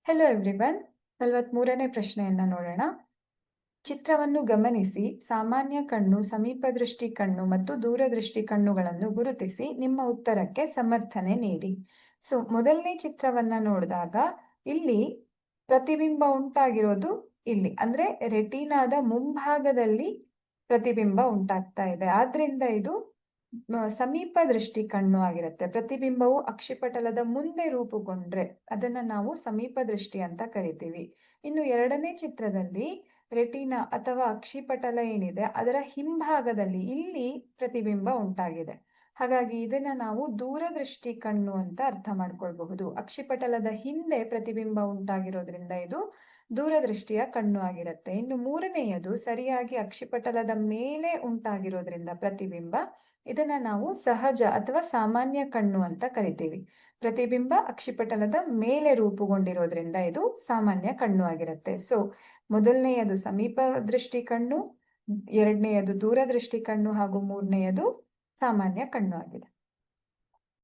Hello everyone. 43ನೇ ಪ್ರಶ್ನೆಯನ್ನ ನೋಡೋಣ. ಚಿತ್ರವನ್ನು ಗಮನಿಸಿ, ಸಾಮಾನ್ಯ ಕಣ್ಣು, ಸಮೀಪದೃಷ್ಟಿ ಕಣ್ಣು ಮತ್ತು ದೂರದೃಷ್ಟಿ ಕಣ್ಣುಗಳನ್ನು ಗುರುತಿಸಿ ನಿಮ್ಮ ಉತ್ತರಕ್ಕೆ ಸಮರ್ಥನೆ ನೀಡಿ. ಮೊದಲನೇ ಚಿತ್ರವನ್ನ ನೋಡಿದಾಗ ಇಲ್ಲಿ ಪ್ರತಿಬಿಂಬ ಉಂಟಾಗಿರೋದು ಇಲ್ಲಿ, ಅಂದ್ರೆ ರೆಟಿನಾದ ಮುಂಭಾಗದಲ್ಲಿ ಪ್ರತಿಬಿಂಬ ಉಂಟಾಗ್ತಾ ಇದೆ. ಆದ್ರಿಂದ ಇದು ಸಮೀಪ ದೃಷ್ಟಿ ಕಣ್ಣು ಆಗಿರುತ್ತೆ. ಪ್ರತಿಬಿಂಬವು ಅಕ್ಷಿಪಟಲದ ಮುಂದೆ ರೂಪುಗೊಂಡ್ರೆ ಅದನ್ನ ನಾವು ಸಮೀಪ ದೃಷ್ಟಿ ಅಂತ ಕರಿತೀವಿ. ಇನ್ನು ಎರಡನೇ ಚಿತ್ರದಲ್ಲಿ ರೆಟಿನಾ ಅಥವಾ ಅಕ್ಷಿಪಟಲ ಏನಿದೆ ಅದರ ಹಿಂಭಾಗದಲ್ಲಿ ಇಲ್ಲಿ ಪ್ರತಿಬಿಂಬ ಉಂಟಾಗಿದೆ. ಹಾಗಾಗಿ ಇದನ್ನ ನಾವು ದೂರದೃಷ್ಟಿ ಕಣ್ಣು ಅಂತ ಅರ್ಥ ಮಾಡ್ಕೊಳ್ಬಹುದು. ಅಕ್ಷಿಪಟಲದ ಹಿಂದೆ ಪ್ರತಿಬಿಂಬ ಉಂಟಾಗಿರೋದ್ರಿಂದ ಇದು ದೂರದೃಷ್ಟಿಯ ಕಣ್ಣು ಆಗಿರುತ್ತೆ. ಇನ್ನು ಮೂರನೆಯದು ಸರಿಯಾಗಿ ಅಕ್ಷಿಪಟಲದ ಮೇಲೆ ಉಂಟಾಗಿರೋದ್ರಿಂದ ಪ್ರತಿಬಿಂಬ, ಇದನ್ನ ನಾವು ಸಹಜ ಅಥವಾ ಸಾಮಾನ್ಯ ಕಣ್ಣು ಅಂತ ಕರಿತೀವಿ. ಪ್ರತಿಬಿಂಬ ಅಕ್ಷಿಪಟಲದ ಮೇಲೆ ರೂಪುಗೊಂಡಿರೋದ್ರಿಂದ ಇದು ಸಾಮಾನ್ಯ ಕಣ್ಣು ಆಗಿರುತ್ತೆ. ಮೊದಲನೆಯದು ಸಮೀಪ ದೃಷ್ಟಿ ಕಣ್ಣು, ಎರಡನೆಯದು ದೂರದೃಷ್ಟಿ ಕಣ್ಣು ಹಾಗೂ ಮೂರನೆಯದು ಸಾಮಾನ್ಯ ಕಣ್ಣು ಆಗಿದೆ.